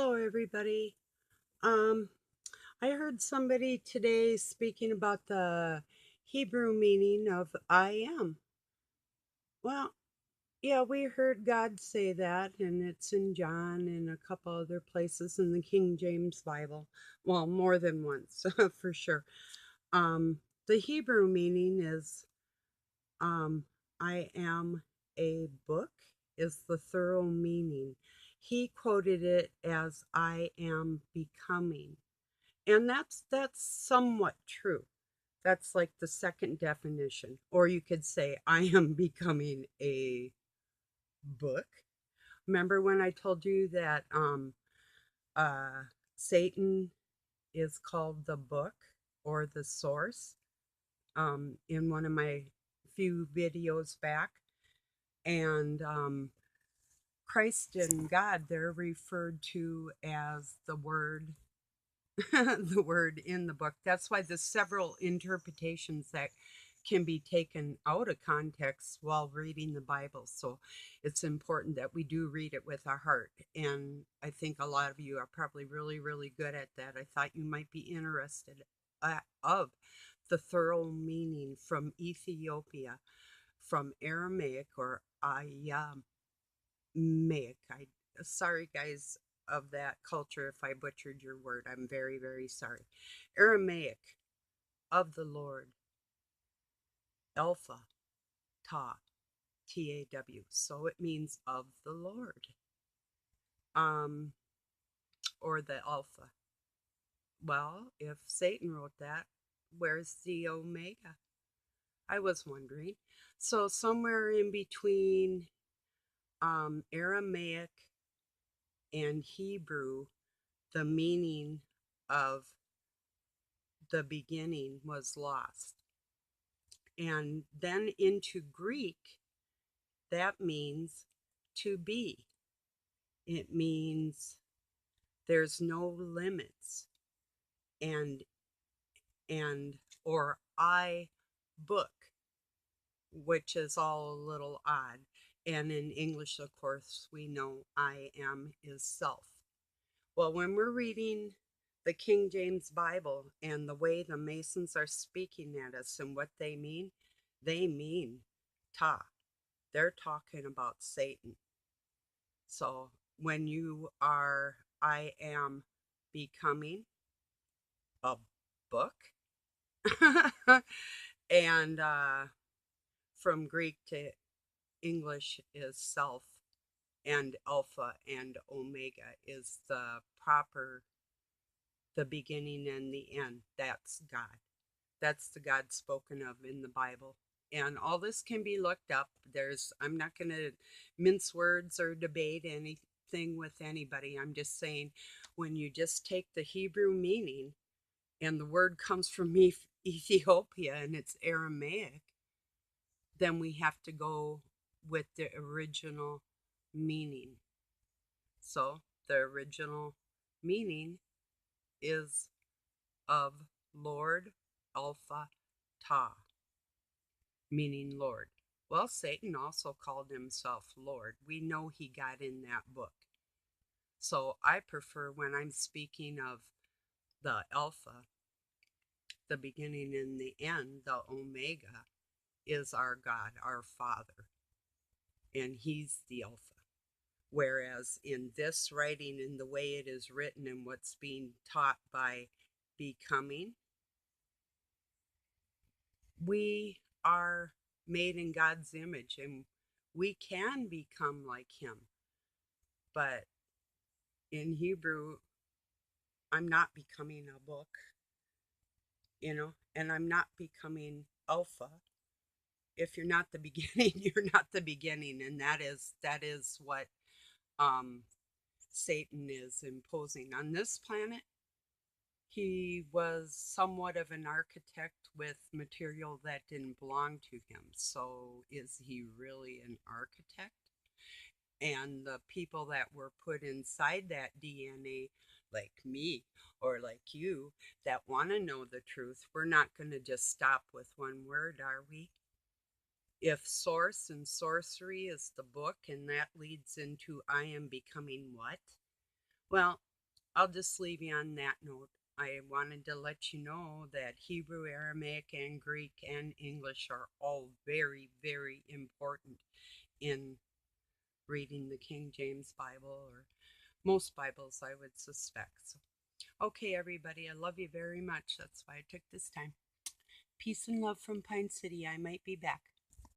Hello, everybody. Um, I heard somebody today speaking about the Hebrew meaning of I am. Well, yeah, we heard God say that, and it's in John and a couple other places in the King James Bible. Well, more than once, for sure. Um, the Hebrew meaning is um, I am a book, is the thorough meaning. He quoted it as I am becoming. And that's somewhat true. That's like the second definition. Or you could say, I am becoming a book. Remember when I told you that uh, Satan is called the book or the source in one of my few videos back? And Christ and God, they're referred to as the word the word in the book. That's why there's several interpretations that can be taken out of context while reading the Bible. So it's important that we do read it with our heart. And I think a lot of you are probably really, really good at that. I thought you might be interested of the thorough meaning from Ethiopia, from Aramaic or Aramaic. Sorry guys of that culture if I butchered your word. I'm very, very sorry. Aramaic, of the Lord. Alpha, Ta, Taw. So it means of the Lord. Um, or the Alpha. Well, if Satan wrote that, where's the Omega? I was wondering. So somewhere in between Aramaic and Hebrew, the meaning of the beginning was lost. And then into Greek, that means to be. It means there's no limits. And and or I book, which is all a little odd. And in English, of course, we know I am is self. Well, when we're reading the King James Bible and the way the Masons are speaking at us and what they mean Ta. They're talking about Satan. So when you are, I am becoming a book, and from Greek to English is self, and Alpha and Omega is the beginning and the end. That's God. That's the God spoken of in the Bible. And all this can be looked up. I'm not going to mince words or debate anything with anybody. I'm just saying, when you just take the Hebrew meaning and the word comes from Ethiopia and it's Aramaic, then we have to go with the original meaning. So the original meaning is of Lord, Alpha, Ta, meaning Lord. Well, Satan also called himself Lord. We know he got in that book. So I prefer, when I'm speaking of the Alpha, the beginning and the end, the Omega is our God, our Father, and he's the Alpha. Whereas in this writing, in the way it is written and what's being taught by becoming, we are made in God's image and we can become like him. But in Hebrew, I'm not becoming a book, and I'm not becoming Alpha. If you're not the beginning, you're not the beginning. And that is what um, Satan is imposing on this planet. He was somewhat of an architect with material that didn't belong to him. So is he really an architect? And the people that were put inside that DNA, like me or like you, that want to know the truth, we're not going to just stop with one word, are we? If source and sorcery is the book and that leads into I am becoming what? Well, I'll just leave you on that note. I wanted to let you know that Hebrew, Aramaic, and Greek and English are all very, very important in reading the King James Bible, or most Bibles, I would suspect. So, okay, everybody, I love you very much. That's why I took this time. Peace and love from Pine City. I might be back.